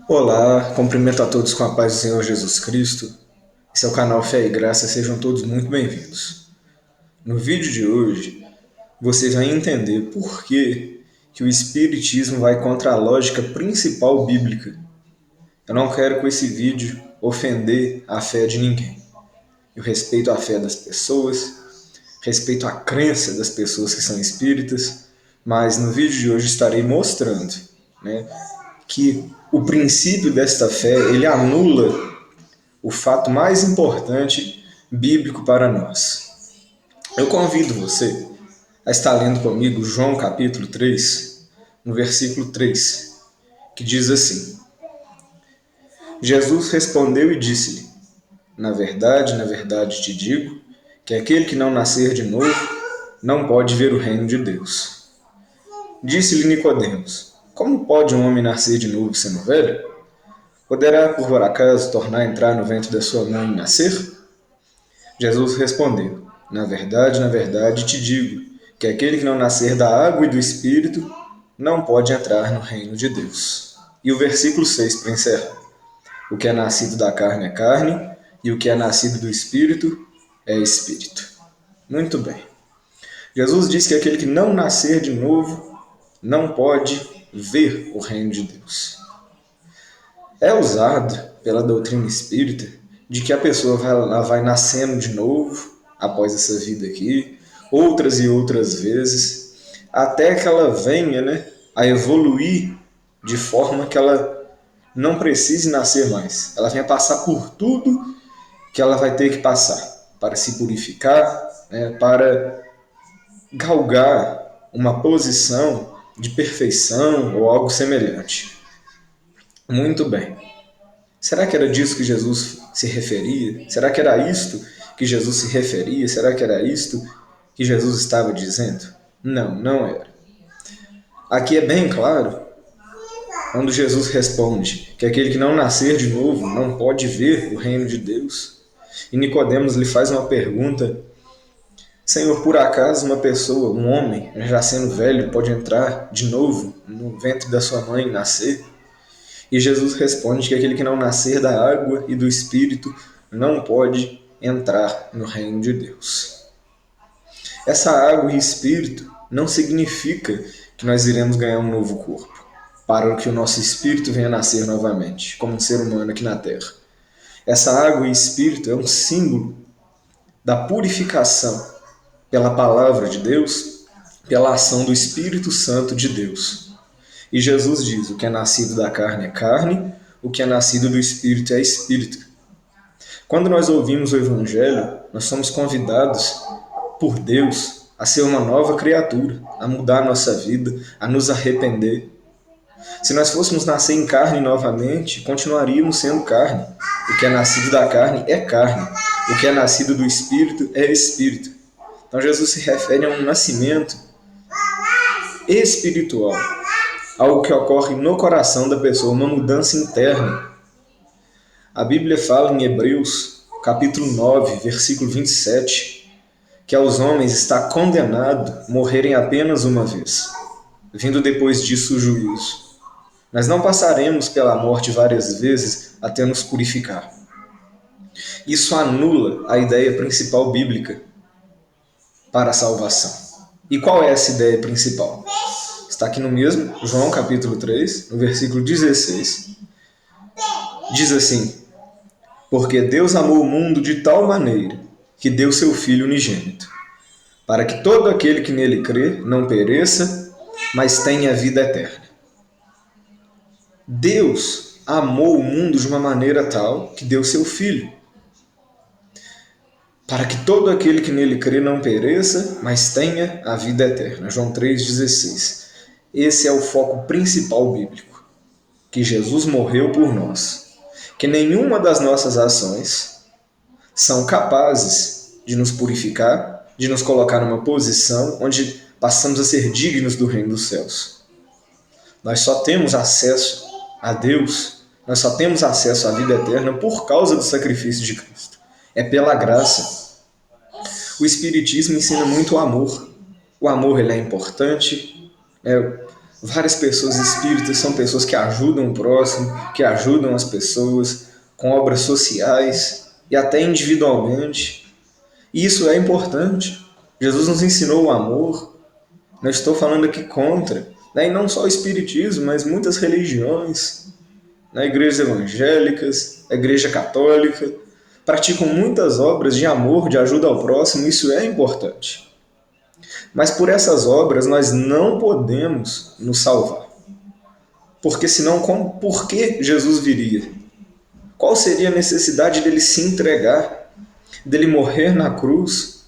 Olá, cumprimento a todos com a paz do Senhor Jesus Cristo. Esse é o canal Fé e Graça, sejam todos muito bem-vindos. No vídeo de hoje, vocês vão entender por que o Espiritismo vai contra a lógica principal bíblica. Eu não quero com esse vídeo ofender a fé de ninguém. Eu respeito a fé das pessoas, respeito a crença das pessoas que são espíritas, mas no vídeo de hoje estarei mostrando, né, que o princípio desta fé ele anula o fato mais importante bíblico para nós. Eu convido você a estar lendo comigo João capítulo 3, no versículo 3, que diz assim: Jesus respondeu e disse-lhe: na verdade te digo, que aquele que não nascer de novo não pode ver o reino de Deus. Disse-lhe Nicodemos: Como pode um homem nascer de novo sendo velho? Poderá, por acaso, tornar a entrar no ventre da sua mãe e nascer? Jesus respondeu: na verdade te digo, que aquele que não nascer da água e do Espírito não pode entrar no reino de Deus. E o versículo 6 para encerrar: O que é nascido da carne é carne, e o que é nascido do Espírito é Espírito. Muito bem. Jesus diz que aquele que não nascer de novo não pode ver o reino de Deus. É usado pela doutrina espírita de que a pessoa vai nascendo de novo após essa vida aqui, outras e outras vezes, até que ela venha, né, a evoluir de forma que ela não precise nascer mais. Ela venha passar por tudo que ela vai ter que passar para se purificar, né, para galgar uma posição de perfeição ou algo semelhante. Muito bem. Será que era disso que Jesus se referia? Será que era isto que Jesus se referia? Será que era isto que Jesus estava dizendo? Não, não era. Aqui é bem claro quando Jesus responde que aquele que não nascer de novo não pode ver o reino de Deus. E Nicodemos lhe faz uma pergunta: Senhor, por acaso uma pessoa, um homem, já sendo velho, pode entrar de novo no ventre da sua mãe e nascer? E Jesus responde que aquele que não nascer da água e do Espírito não pode entrar no reino de Deus. Essa água e Espírito não significa que nós iremos ganhar um novo corpo, para que o nosso espírito venha nascer novamente, como um ser humano aqui na Terra. Essa água e Espírito é um símbolo da purificação pela palavra de Deus, pela ação do Espírito Santo de Deus. E Jesus diz: o que é nascido da carne é carne, o que é nascido do Espírito é Espírito. Quando nós ouvimos o Evangelho, nós somos convidados por Deus a ser uma nova criatura, a mudar a nossa vida, a nos arrepender. Se nós fôssemos nascer em carne novamente, continuaríamos sendo carne. O que é nascido da carne é carne. O que é nascido do Espírito é Espírito. Então Jesus se refere a um nascimento espiritual, algo que ocorre no coração da pessoa, uma mudança interna. A Bíblia fala em Hebreus, capítulo 9, versículo 27, que aos homens está condenado morrerem apenas uma vez, vindo depois disso o juízo. Nós não passaremos pela morte várias vezes até nos purificar. Isso anula a ideia principal bíblica para a salvação. E qual é essa ideia principal? Está aqui no mesmo, João capítulo 3, no versículo 16. Diz assim: Porque Deus amou o mundo de tal maneira que deu seu Filho unigênito, para que todo aquele que nele crê não pereça, mas tenha vida eterna. Deus amou o mundo de uma maneira tal que deu seu Filho, para que todo aquele que nele crê não pereça, mas tenha a vida eterna. João 3,16. Esse é o foco principal bíblico, que Jesus morreu por nós, que nenhuma das nossas ações são capazes de nos purificar, de nos colocar numa posição onde passamos a ser dignos do reino dos céus. Nós só temos acesso a Deus, nós só temos acesso à vida eterna por causa do sacrifício de Cristo. É pela graça. O Espiritismo ensina muito o amor. O amor ele é importante. Várias pessoas espíritas são pessoas que ajudam o próximo, que ajudam as pessoas com obras sociais e até individualmente. E isso é importante. Jesus nos ensinou o amor. Não estou falando aqui contra, né? E não só o espiritismo, mas muitas religiões, né? Igrejas evangélicas, a igreja católica, praticam muitas obras de amor, de ajuda ao próximo. Isso é importante. Mas por essas obras nós não podemos nos salvar. Porque senão, por que Jesus viria? Qual seria a necessidade dele se entregar, dele morrer na cruz?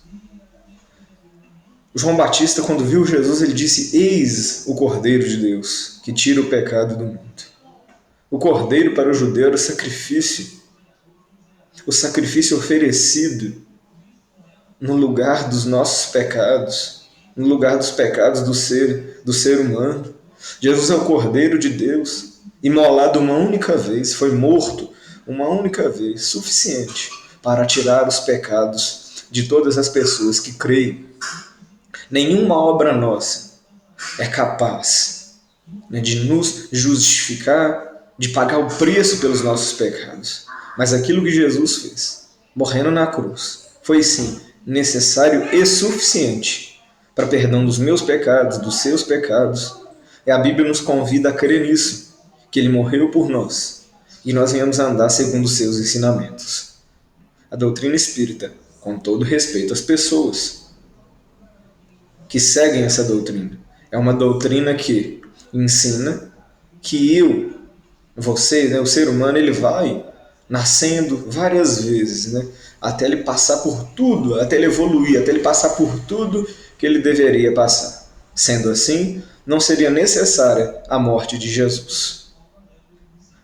João Batista, quando viu Jesus, ele disse: Eis o Cordeiro de Deus, que tira o pecado do mundo. O Cordeiro para o judeu era o sacrifício oferecido no lugar dos nossos pecados, no lugar dos pecados do ser humano. Jesus é o Cordeiro de Deus, imolado uma única vez, foi morto uma única vez, suficiente para tirar os pecados de todas as pessoas que creem. Nenhuma obra nossa é capaz, né, de nos justificar, de pagar o preço pelos nossos pecados. Mas aquilo que Jesus fez, morrendo na cruz, foi sim necessário e suficiente para perdão dos meus pecados, dos seus pecados. E a Bíblia nos convida a crer nisso, que ele morreu por nós e nós venhamos a andar segundo os seus ensinamentos. A doutrina espírita, com todo respeito às pessoas que seguem essa doutrina, é uma doutrina que ensina que você, né, o ser humano, ele vai nascendo várias vezes, né, até ele passar por tudo, até ele evoluir, até ele passar por tudo que ele deveria passar. Sendo assim, não seria necessária a morte de Jesus.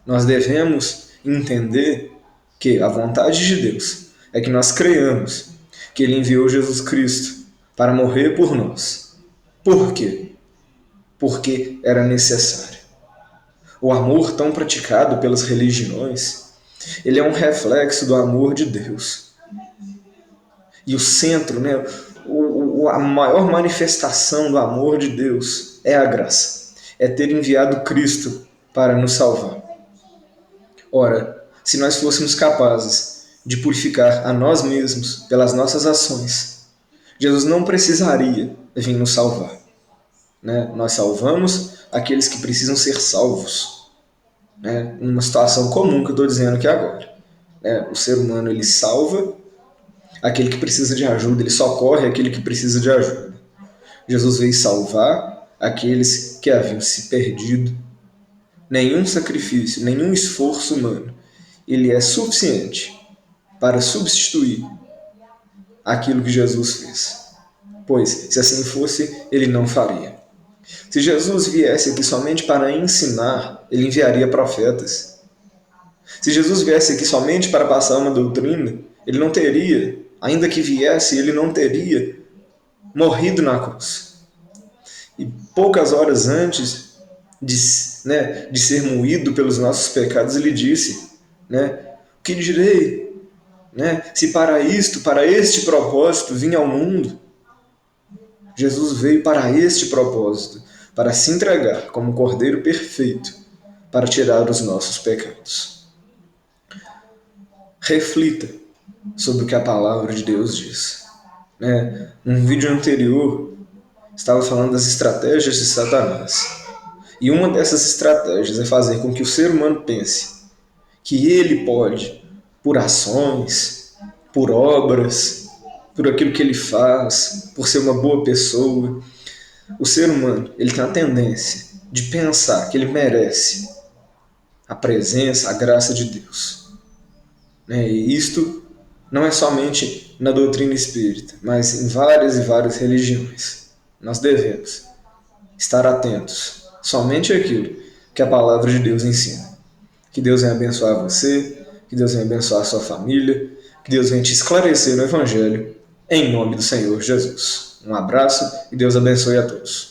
Nós devemos entender que a vontade de Deus é que nós creiamos que ele enviou Jesus Cristo para morrer por nós. Por quê? Porque era necessário. O amor tão praticado pelas religiões, ele é um reflexo do amor de Deus. E o centro, né, a maior manifestação do amor de Deus é a graça. É ter enviado Cristo para nos salvar. Ora, se nós fôssemos capazes de purificar a nós mesmos pelas nossas ações, Jesus não precisaria vir nos salvar. Né? Nós salvamos aqueles que precisam ser salvos. Né? Numa situação comum que eu estou dizendo aqui agora. Né? O ser humano, ele salva aquele que precisa de ajuda, ele socorre aquele que precisa de ajuda. Jesus veio salvar aqueles que haviam se perdido. Nenhum sacrifício, nenhum esforço humano, ele é suficiente para substituir aquilo que Jesus fez. Pois, se assim fosse, ele não faria. Se Jesus viesse aqui somente para ensinar, ele enviaria profetas. Se Jesus viesse aqui somente para passar uma doutrina, ele não teria, ainda que viesse, ele não teria morrido na cruz. E poucas horas antes de ser moído pelos nossos pecados, ele disse, né, o que direi? Né, se para este propósito vim ao mundo. Jesus veio para este propósito, para se entregar como Cordeiro perfeito, para tirar os nossos pecados. Reflita sobre o que a palavra de Deus diz. Num vídeo anterior, estava falando das estratégias de Satanás. E uma dessas estratégias é fazer com que o ser humano pense que ele pode, por ações, por obras, por aquilo que ele faz, por ser uma boa pessoa. O ser humano, ele tem a tendência de pensar que ele merece a presença, a graça de Deus. E isto não é somente na doutrina espírita, mas em várias e várias religiões. Nós devemos estar atentos somente àquilo que a palavra de Deus ensina. Que Deus venha abençoar você, que Deus venha abençoar a sua família, que Deus venha te esclarecer no Evangelho, em nome do Senhor Jesus. Um abraço e Deus abençoe a todos.